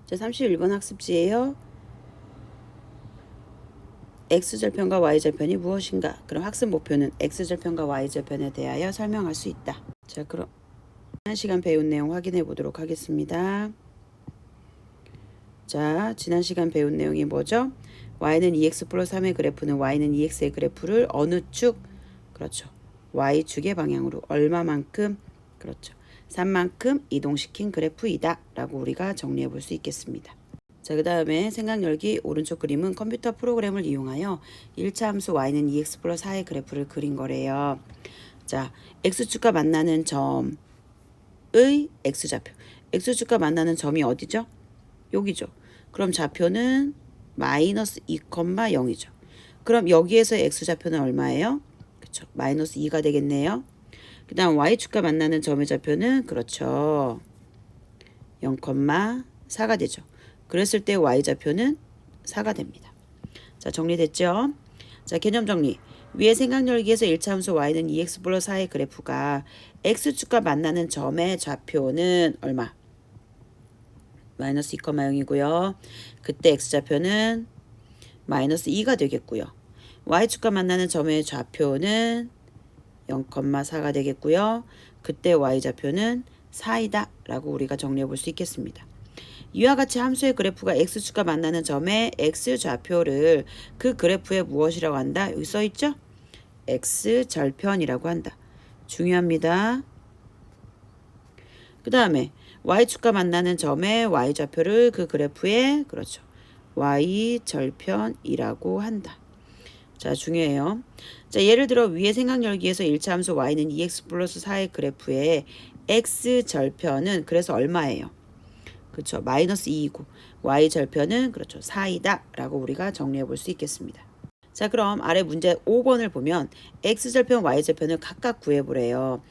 자, 31번 학습지예요. x절편과 y절편이 무엇인가? 그럼 학습 목표는 x절편과 y절편에 대하여 설명할 수 있다. 자, 그럼 지난 시간 배운 내용 확인해 보도록 하겠습니다. 자, 지난 시간 배운 내용이 뭐죠? y는 2x 플러스 3의 그래프는 y는 2x의 그래프를 어느 축? 그렇죠. y축의 방향으로 얼마만큼? 그렇죠. 3만큼 이동시킨 그래프이다 라고 우리가 정리해 볼 수 있겠습니다. 자, 그 다음에 생각 열기 오른쪽 그림은 컴퓨터 프로그램을 이용하여 1차 함수 y는 2x 플러스 4의 그래프를 그린 거래요. 자, x축과 만나는 점의 x좌표. x축과 만나는 점이 어디죠? 여기죠. 그럼 좌표는 마이너스 2,0이죠. 그럼 여기에서 x좌표는 얼마예요? 그렇죠. 마이너스 2가 되겠네요. 그 다음 y축과 만나는 점의 좌표는 그렇죠. 0,4가 되죠. 그랬을 때 y좌표는 4가 됩니다. 자, 정리됐죠? 자, 개념 정리. 위의 생각 열기에서 1차 함수 y는 2x 플러스 4의 그래프가 x축과 만나는 점의 좌표는 얼마? 마이너스 2,0이고요. 그때 x좌표는 마이너스 2가 되겠고요. y축과 만나는 점의 좌표는 0,4가 되겠고요. 그때 y좌표는 4이다 라고 우리가 정리해 볼 수 있겠습니다. 이와 같이 함수의 그래프가 x축과 만나는 점의 x좌표를 그 그래프의 무엇이라고 한다? 여기 써있죠? x절편이라고 한다. 중요합니다. 그 다음에 y축과 만나는 점의 y좌표를 그 그래프의 그렇죠. y절편이라고 한다. 자, 중요해요. 자, 예를 들어 위의 생각 열기에서 1차 함수 y는 2x 플러스 4의 그래프의 x절편은 그래서 얼마예요? 그렇죠. 마이너스 2이고 y절편은 그렇죠. 4이다 라고 우리가 정리해 볼 수 있겠습니다. 자, 그럼 아래 문제 5번을 보면 x절편, y절편을 각각 구해보래요.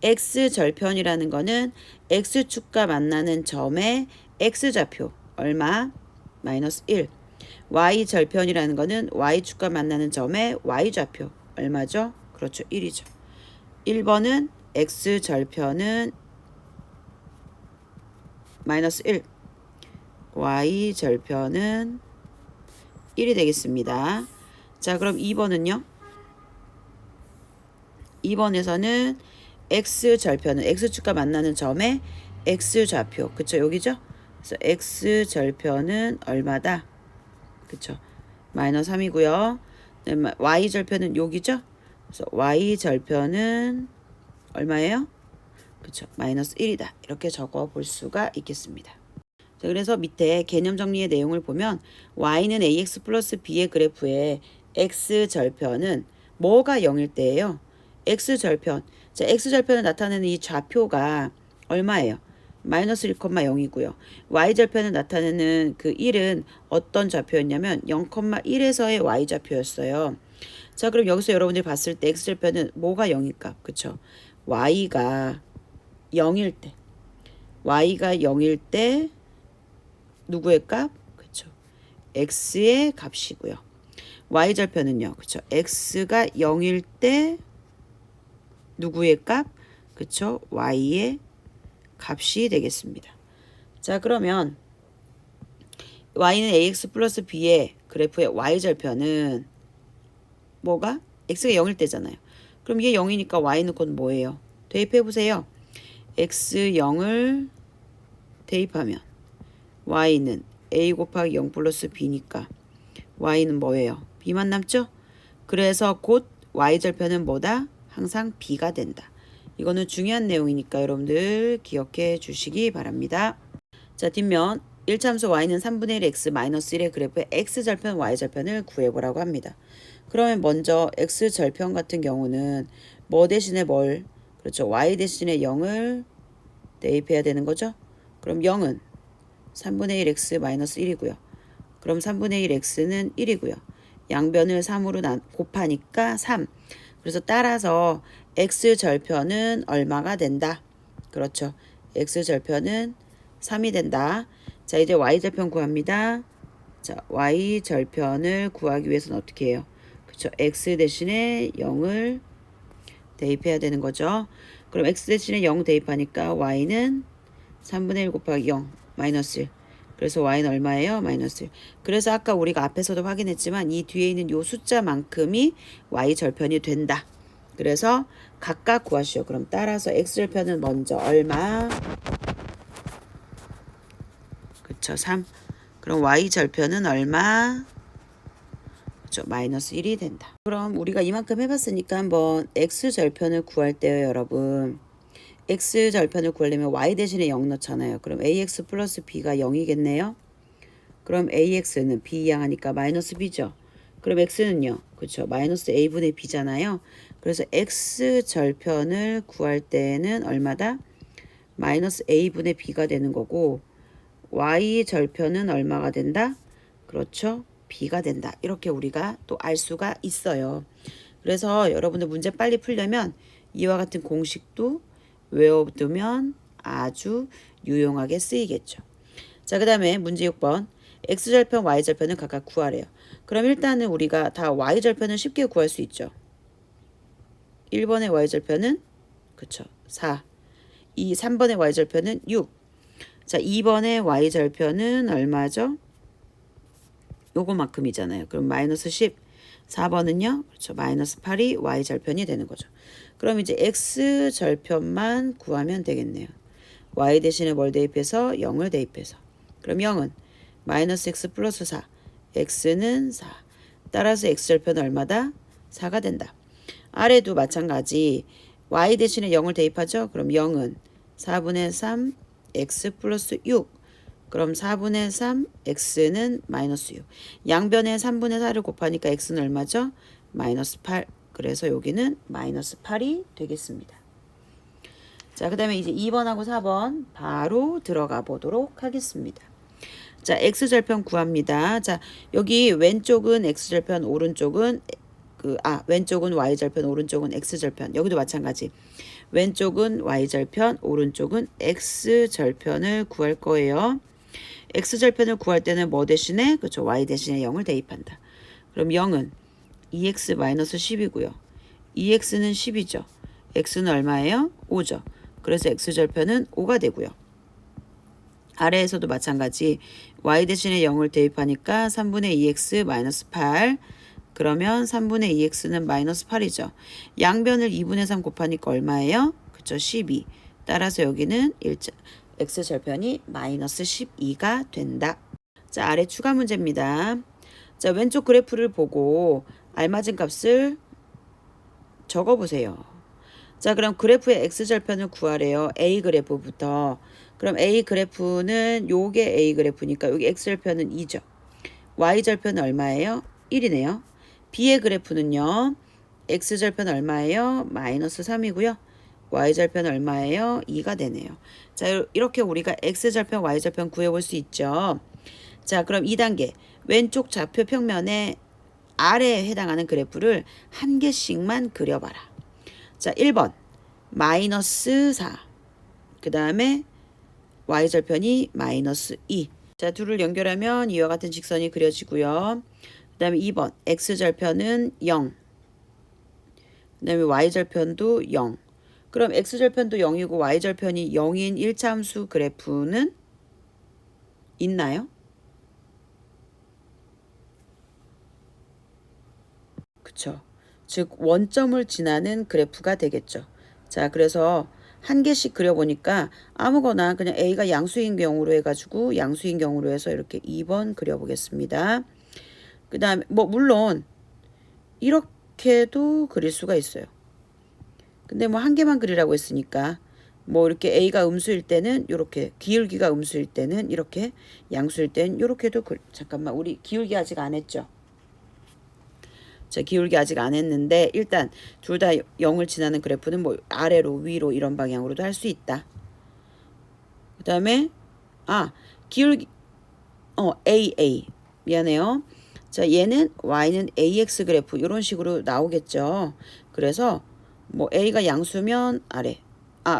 x절편이라는 거는 x축과 만나는 점의 x좌표 얼마? 마이너스 1. y절편이라는 거는 y축과 만나는 점의 y좌표 얼마죠? 그렇죠. 1이죠. 1번은 x절편은 마이너스 1. y절편은 1이 되겠습니다. 자, 그럼 2번은요? 2번에서는 x절편은 x축과 만나는 점의 x좌표. 그쵸? 여기죠? 그래서 x절편은 얼마다? 그쵸? 마이너스 3이고요. y절편은 여기죠? 그래서 y절편은 얼마예요? 그쵸? 마이너스 1이다. 이렇게 적어 볼 수가 있겠습니다. 자, 그래서 밑에 개념 정리의 내용을 보면 y는 ax 플러스 b의 그래프의 x절편은 뭐가 0일 때예요? x절편. 자, x절편을 나타내는 이 좌표가 얼마예요? 마이너스 1,0이고요. y절편을 나타내는 그 1은 어떤 좌표였냐면 0,1에서의 y좌표였어요. 자, 그럼 여기서 여러분들이 봤을 때 x절편은 뭐가 0일까? 그쵸? y가 0일 때. y가 0일 때 누구의 값? 그쵸? x의 값이고요. y절편은요. 그쵸? x가 0일 때 누구의 값? 그쵸? y의 값이 되겠습니다. 자, 그러면 y는 ax 플러스 b의 그래프의 y절편은 뭐가? x가 0일 때잖아요. 그럼 이게 0이니까 y는 곧 뭐예요? 대입해보세요. x0을 대입하면 y는 a 곱하기 0 플러스 b니까 y는 뭐예요? b만 남죠? 그래서 곧 y절편은 뭐다? 항상 b가 된다. 이거는 중요한 내용이니까 여러분들 기억해 주시기 바랍니다. 자, 뒷면 1차 함수 y는 3분의 1 x 마이너스 1의 그래프의 x절편, y절편을 구해보라고 합니다. 그러면 먼저 x절편 같은 경우는 뭐 대신에 뭘? 그렇죠. y 대신에 0을 대입해야 되는 거죠. 그럼 0은 3분의 1 x 마이너스 1이고요. 그럼 3분의 1 x는 1이고요. 양변을 3으로 곱하니까 3. 그래서 따라서 x절편은 얼마가 된다? 그렇죠. x절편은 3이 된다. 자, 이제 y절편 구합니다. 자, y절편을 구하기 위해서는 어떻게 해요? 그렇죠. x 대신에 0을 대입해야 되는 거죠. 그럼 x 대신에 0 대입하니까 y는 3분의 1 곱하기 0 마이너스 1. 그래서 y는 얼마예요? 마이너스 1. 그래서 아까 우리가 앞에서도 확인했지만 이 뒤에 있는 요 숫자만큼이 y 절편이 된다. 그래서 각각 구하시오. 그럼 따라서 x절편은 먼저 얼마? 그쵸, 3. 그럼 y절편은 얼마? 그쵸, 마이너스 1이 된다. 그럼 우리가 이만큼 해봤으니까 한번 x절편을 구할 때요, 여러분. x절편을 구하려면 y 대신에 0 넣잖아요. 그럼 ax 플러스 b가 0이겠네요. 그럼 ax는 b 양하니까 마이너스 b죠. 그럼 x는요. 그쵸, 마이너스 a분의 b잖아요. 그래서 x절편을 구할 때는 얼마다? 마이너스 a분의 b가 되는 거고 y절편은 얼마가 된다? 그렇죠. b가 된다. 이렇게 우리가 또 알 수가 있어요. 그래서 여러분들 문제 빨리 풀려면 이와 같은 공식도 외워두면 아주 유용하게 쓰이겠죠. 자, 그 다음에 문제 6번. x절편, y절편을 각각 구하래요. 그럼 일단은 우리가 다 y절편은 쉽게 구할 수 있죠. 1번의 y절편은 그쵸, 4. 3번의 y절편은 6. 자, 2번의 y절편은 얼마죠? 요거만큼이잖아요. 그럼 마이너스 10. 4번은요. 그렇죠. 마이너스 8이 y절편이 되는 거죠. 그럼 이제 x절편만 구하면 되겠네요. y 대신에 뭘 대입해서? 0을 대입해서. 그럼 0은 마이너스 x 플러스 4. x는 4. 따라서 x절편은 얼마다? 4가 된다. 아래도 마찬가지. y 대신에 0을 대입하죠. 그럼 0은 4분의 3 x 플러스 6. 그럼 4분의 3 x는 마이너스 6. 양변에 3분의 4를 곱하니까 x는 얼마죠? 마이너스 8. 그래서 여기는 마이너스 8이 되겠습니다. 자, 그 다음에 이제 2번하고 4번 바로 들어가 보도록 하겠습니다. 자, x절편 구합니다. 자, 여기 왼쪽은 x절편, 오른쪽은 왼쪽은 y절편, 오른쪽은 x절편. 여기도 마찬가지. 왼쪽은 y절편, 오른쪽은 x절편을 구할 거예요. x절편을 구할 때는 뭐 대신에? 그렇죠. y 대신에 0을 대입한다. 그럼 0은 2x-10이고요. 2x는 10이죠. x는 얼마예요? 5죠. 그래서 x절편은 5가 되고요. 아래에서도 마찬가지. y 대신에 0을 대입하니까 3분의 2x 8. 그러면 3분의 2x는 마이너스 8이죠. 양변을 2분의 3 곱하니까 얼마예요? 그쵸, 12. 따라서 여기는 x절편이 마이너스 12가 된다. 자, 아래 추가 문제입니다. 자, 왼쪽 그래프를 보고 알맞은 값을 적어보세요. 자, 그럼 그래프의 x절편을 구하래요. A 그래프부터. 그럼 A 그래프는 요게 A 그래프니까 여기 x절편은 2죠. y절편은 얼마예요? 1이네요. B의 그래프는요. x절편 얼마예요? 마이너스 3이고요. y절편 얼마예요? 2가 되네요. 자, 이렇게 우리가 x절편, y절편 구해볼 수 있죠. 자, 그럼 2단계. 왼쪽 좌표 평면에 아래에 해당하는 그래프를 한 개씩만 그려봐라. 자, 1번 마이너스 4. 그 다음에 y절편이 마이너스 2. 자, 둘을 연결하면 이와 같은 직선이 그려지고요. 그 다음에 2번 x절편은 0. 그 다음에 y절편도 0. 그럼 x절편도 0이고 y절편이 0인 1차 함수 그래프는 있나요? 그쵸. 즉 원점을 지나는 그래프가 되겠죠. 자, 그래서 한 개씩 그려보니까 아무거나 그냥 A가 양수인 경우로 해가지고 양수인 경우로 해서 이렇게 2번 그려보겠습니다. 그 다음에 뭐 물론 이렇게도 그릴 수가 있어요. 근데 뭐 한 개만 그리라고 했으니까 뭐 이렇게 A가 음수일 때는 이렇게, 기울기가 음수일 때는 이렇게, 양수일 때는 이렇게도 잠깐만, 우리 기울기 아직 안 했죠? 자, 기울기 아직 안 했는데 일단 둘 다 0을 지나는 그래프는 뭐 아래로 위로 이런 방향으로도 할 수 있다. 그 다음에 기울기 AA 미안해요. 자, 얘는 y는 ax 그래프 이런 식으로 나오겠죠. 그래서 뭐 a가 양수면 아래,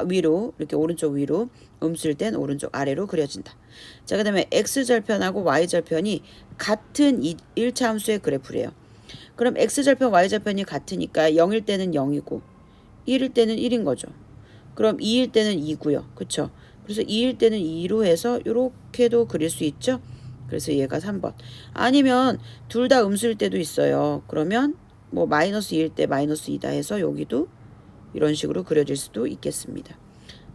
위로, 이렇게 오른쪽 위로, 음수일 땐 오른쪽 아래로 그려진다. 자, 그 다음에 x절편하고 y절편이 같은 1차 함수의 그래프래요. 그럼 x절편, y절편이 같으니까 0일 때는 0이고 1일 때는 1인 거죠. 그럼 2일 때는 2고요. 그쵸? 그래서 2일 때는 2로 해서 이렇게도 그릴 수 있죠. 그래서 얘가 3번. 아니면 둘 다 음수일 때도 있어요. 그러면 뭐 마이너스 2일 때 마이너스 2다 해서 여기도 이런 식으로 그려질 수도 있겠습니다.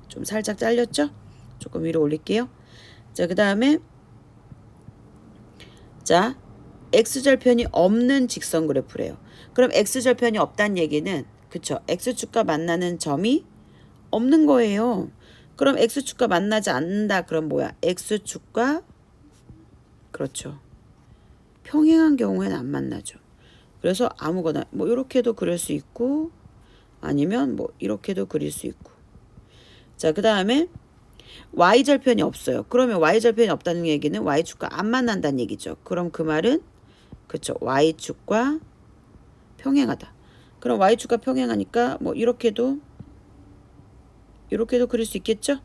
좀 살짝 잘렸죠? 조금 위로 올릴게요. 자, 그 다음에 자, x절편이 없는 직선 그래프래요. 그럼 x절편이 없다는 얘기는 그쵸? x축과 만나는 점이 없는 거예요. 그럼 x축과 만나지 않는다. 그럼 뭐야? x축과 그렇죠. 평행한 경우에는 안 만나죠. 그래서 아무거나 뭐 이렇게도 그릴 수 있고 아니면 뭐 이렇게도 그릴 수 있고. 자, 그 다음에 y절편이 없어요. 그러면 y절편이 없다는 얘기는 y축과 안 만난다는 얘기죠. 그럼 그 말은 그쵸? y축과 평행하다. 그럼 y축과 평행하니까 뭐 이렇게도 그릴 수 있겠죠?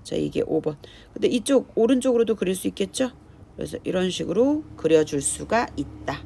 자, 이게 5번. 근데 이쪽 오른쪽으로도 그릴 수 있겠죠? 그래서 이런 식으로 그려줄 수가 있다.